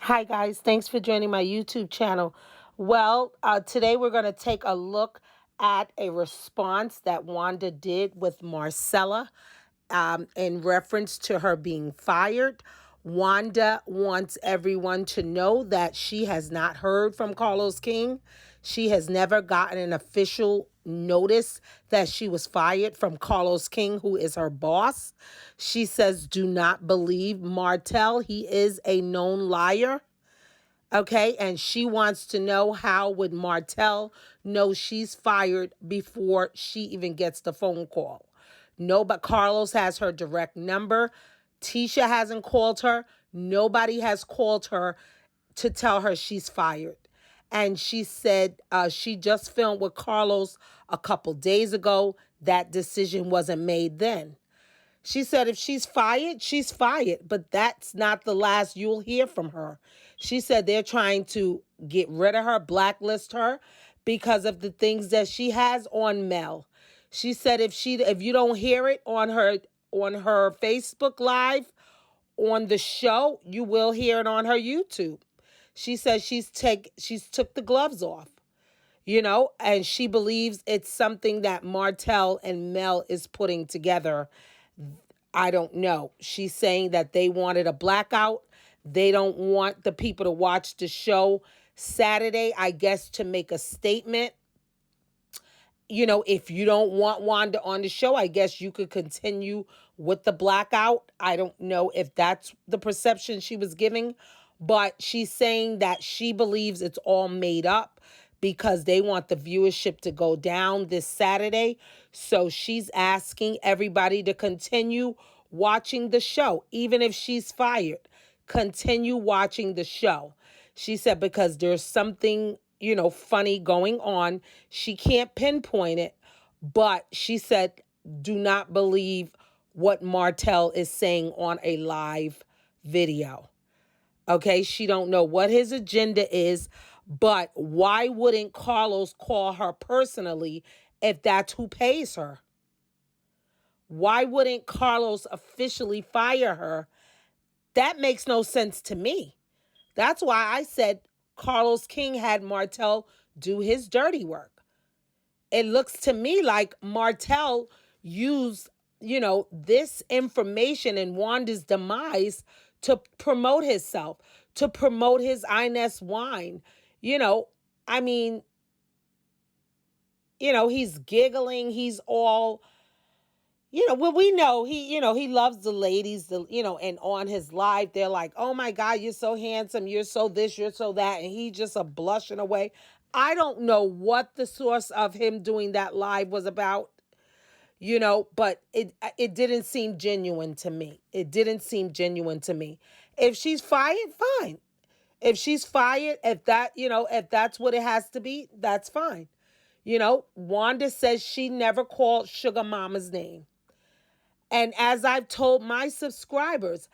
Hi, guys. Thanks for joining my YouTube channel. Today we're going to take a look at a response that Wanda did with Marcella in reference to her being fired. Wanda wants everyone to know that she has not heard from Carlos King. She has never gotten an official notice that she was fired from Carlos King, who is her boss. She says, do not believe Martel. He is a known liar. Okay, and she wants to know, how would Martel know she's fired before she even gets the phone call? No, but Carlos has her direct number. Tisha hasn't called her. Nobody has called her to tell her she's fired. And she said she just filmed with Carlos a couple days ago. That decision wasn't made then. She said if she's fired, she's fired, but that's not the last you'll hear from her. She said they're trying to get rid of her, blacklist her because of the things that she has on Mel. She said if you don't hear it on her Facebook Live on the show, you will hear it on her YouTube. She says she's took the gloves off. And she believes it's something that Martel and Mel is putting together. I don't know. She's saying that they wanted a blackout. They don't want the people to watch the show Saturday, I guess, to make a statement. If you don't want Wanda on the show, I guess you could continue with the blackout. I don't know if that's the perception she was giving, but she's saying that she believes it's all made up because they want the viewership to go down this Saturday. So she's asking everybody to continue watching the show, even if she's fired. Continue watching the show. She said because there's something funny going on. She can't pinpoint it, but she said, do not believe what Martel is saying on a live video. Okay, she don't know what his agenda is, but why wouldn't Carlos call her personally if that's who pays her? Why wouldn't Carlos officially fire her? That makes no sense to me. That's why I said Carlos King had Martel do his dirty work. It looks to me like Martel used, this information and Wanda's demise to promote himself, to promote his Inez wine. You know, I mean, he's giggling. He's all, well, we know he loves the ladies, and on his live, they're like, oh my God, you're so handsome. You're so this, you're so that. And he just a blushing away. I don't know what the source of him doing that live was about, but it didn't seem genuine to me. It didn't seem genuine to me. If she's fired, fine. If she's fired, if that's what it has to be, that's fine. Wanda says she never called Sugar Mama's name. And as I've told my subscribers,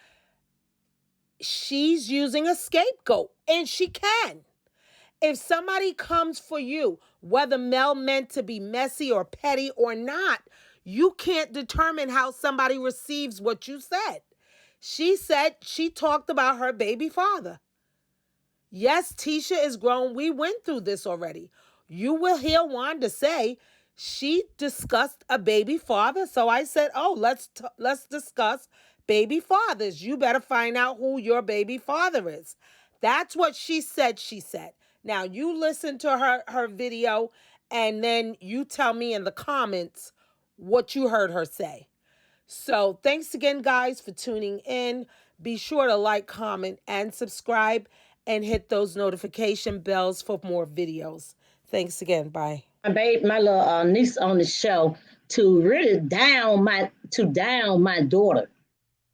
she's using a scapegoat, and she can. If somebody comes for you, whether Mel meant to be messy or petty or not, you can't determine how somebody receives what you said. She said she talked about her baby father. Yes, Tisha is grown. We went through this already. You will hear Wanda say she discussed a baby father. So I said, oh, let's discuss baby fathers. You better find out who your baby father is. That's what she said. Now you listen to her video, and then you tell me in the comments what you heard her say. So thanks again, guys, for tuning in. Be sure to like, comment, and subscribe, and hit those notification bells for more videos. Thanks again. Bye. My little niece on the show to really down my daughter.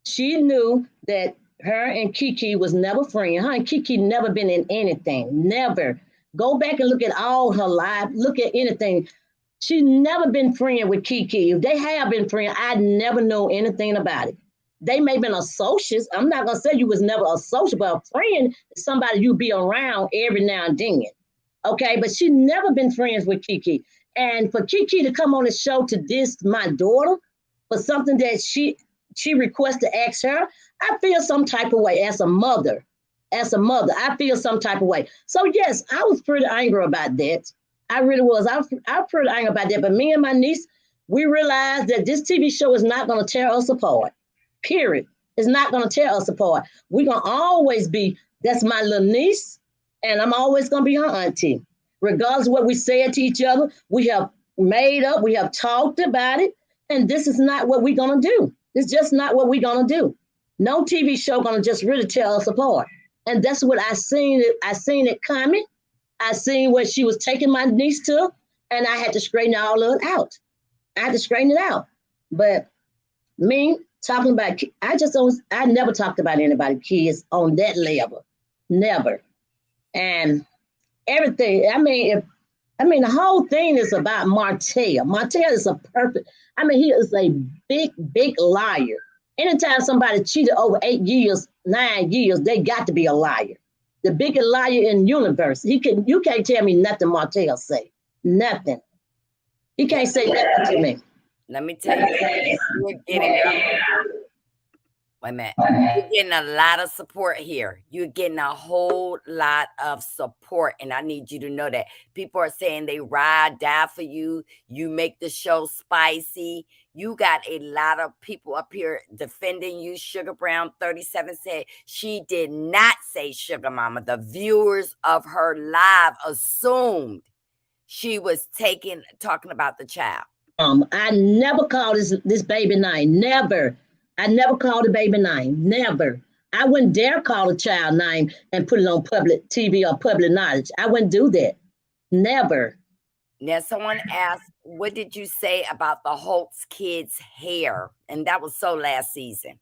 She knew that her and Kiki was never friends. Her and Kiki never been in anything. Never. Go back and look at all her life. Look at anything. She never been friends with Kiki. If they have been friends, I never know anything about it. They may have been associates. I'm not gonna say you was never associate, but a friend is somebody you be around every now and then. Okay, but she never been friends with Kiki. And for Kiki to come on the show to diss my daughter for something that she requested to ask her, I feel some type of way as a mother. as a mother. I feel some type of way. So yes, I was pretty angry about that. I really was. I was pretty angry about that. But me and my niece, we realized that this TV show is not going to tear us apart. Period. It's not going to tear us apart. We're going to always be, that's my little niece, and I'm always going to be her auntie. Regardless of what we said to each other, we have made up, we have talked about it, and this is not what we're going to do. It's just not what we're going to do. No TV show going to just really tear us apart. And that's what I seen. I seen it coming. I seen where she was taking my niece to, and I had to straighten all of it out. I had to straighten it out. But me talking about, I just don't, I never talked about anybody kids on that level. Never. And everything, the whole thing is about Martel. Martel is a perfect, he is a big, big liar. Anytime somebody cheated over 8 years, 9 years, they got to be a liar. The biggest liar in the universe. You can't tell me nothing Martel say. Nothing. He can't say nothing to me. Let me tell you, you're getting wait a minute. You're getting a lot of support here. You're getting a whole lot of support, and I need you to know that. People are saying they ride, die for you. You make the show spicy. You got a lot of people up here defending you. Sugar Brown 37 said she did not say Sugar Mama. The viewers of her live assumed she was talking about the child. I never called this baby name. Never. I never called a baby name. Never. I wouldn't dare call a child name and put it on public TV or public knowledge. I wouldn't do that. Never. Now, someone asked, what did you say about the Holt's kids' hair? And that was so last season.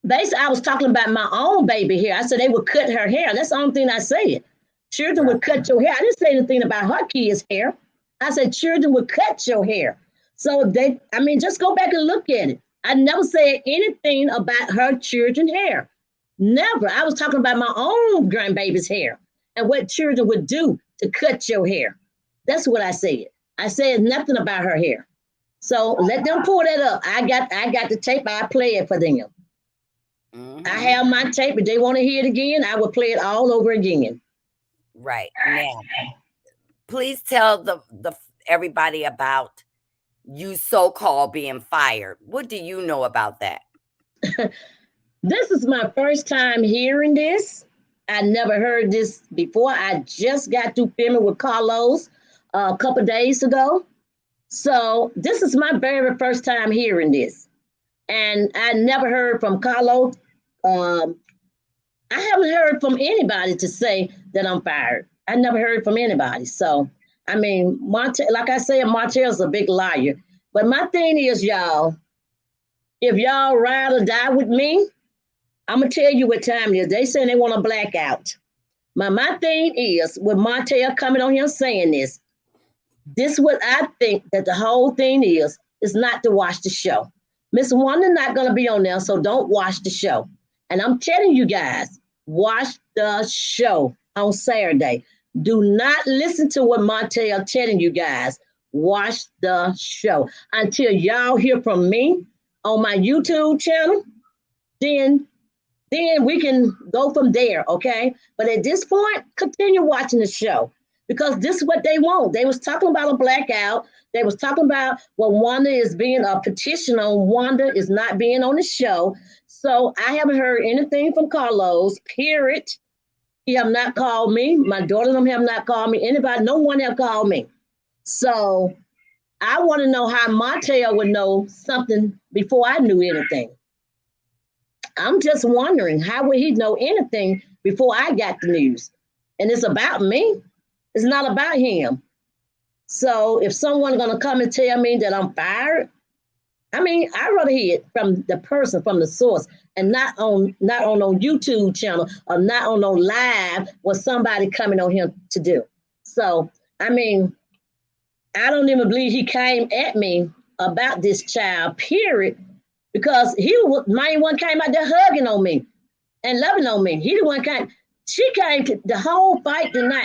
Basically, I was talking about my own baby hair. I said they would cut her hair. That's the only thing I said. Children would cut your hair. I didn't say anything about her kids' hair. I said children would cut your hair. So just go back and look at it. I never said anything about her children's hair. Never. I was talking about my own grandbaby's hair and what children would do to cut your hair. That's what I said. I said nothing about her hair. So let them pull that up. I got the tape. I play it for them. Mm-hmm. I have my tape. If they want to hear it again, I will play it all over again. Right. Now, please tell the everybody about you so-called being fired. What do you know about that? This is my first time hearing this. I never heard this before. I just got through filming with Carlos a couple days ago. So this is my very first time hearing this. And I never heard from Carlos. I haven't heard from anybody to say that I'm fired. I never heard from anybody. So Martel, like I said, Martel's a big liar. But my thing is, y'all, if y'all ride or die with me, I'm going to tell you what time it is. They say they want a blackout. My thing is, with Martel coming on here saying this is what I think that the whole thing is not to watch the show. Miss Wanda not going to be on there, so don't watch the show. And I'm telling you guys, watch the show on Saturday. Do not listen to what Martel telling you guys. Watch the show until y'all hear from me on my YouTube channel. Then we can go from there, okay? But at this point, continue watching the show because this is what they want. They was talking about a blackout. They was talking about Wanda is being a petition on Wanda is not being on the show. So I haven't heard anything from Carlos, period. He have not called me. My daughter them have not called me. Anybody, no one have called me. So I want to know how Martel would know something before I knew anything. I'm just wondering, how would he know anything before I got the news? And it's about me. It's not about him. So if someone's going to come and tell me that I'm fired, I'd rather hear it from the person, from the source, and not on no YouTube channel or not on no live with somebody coming on here to do. So, I don't even believe he came at me about this child, period, because he was my one came out there hugging on me and loving on me. He the one she came to the whole fight did not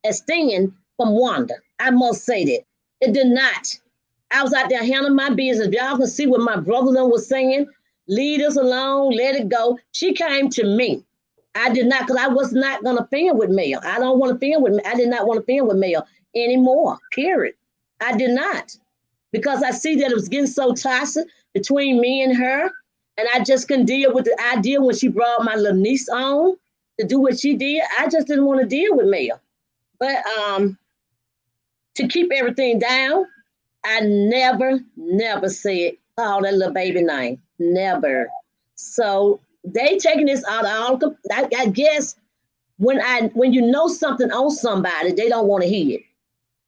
extend from Wanda. I must say that. It did not. I was out there handling my business. If y'all can see what my brother was saying, leave us alone, let it go. She came to me. I did not, because I was not going to film with Mel. I don't want to film with. I did not want to film with Mel anymore. Period. I did not, because I see that it was getting so toxic between me and her, and I just couldn't deal with the idea when she brought my little niece on to do what she did. I just didn't want to deal with Mel. But to keep everything down, I never said call that little baby name. Never. So they taking this out of all. I guess when you know something on somebody, they don't want to hear it.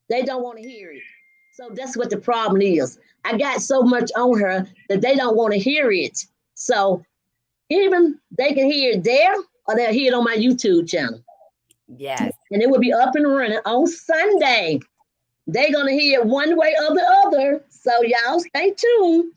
They don't want to hear it. So that's what the problem is. I got so much on her that they don't want to hear it. So even they can hear it there, or they'll hear it on my YouTube channel. Yes. And it will be up and running on Sunday. They're going to hear it one way or the other. So y'all stay tuned.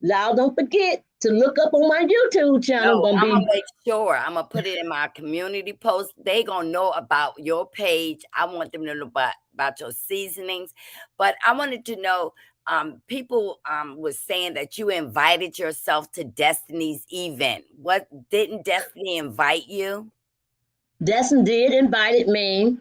Y'all don't forget to look up on my YouTube channel. No, I'm gonna make sure. I'm gonna put it in my community post. They gonna know about your page. I want them to know about your seasonings. But I wanted to know, people was saying that you invited yourself to Destiny's event. What, didn't Destiny invite you? Destiny did invited me.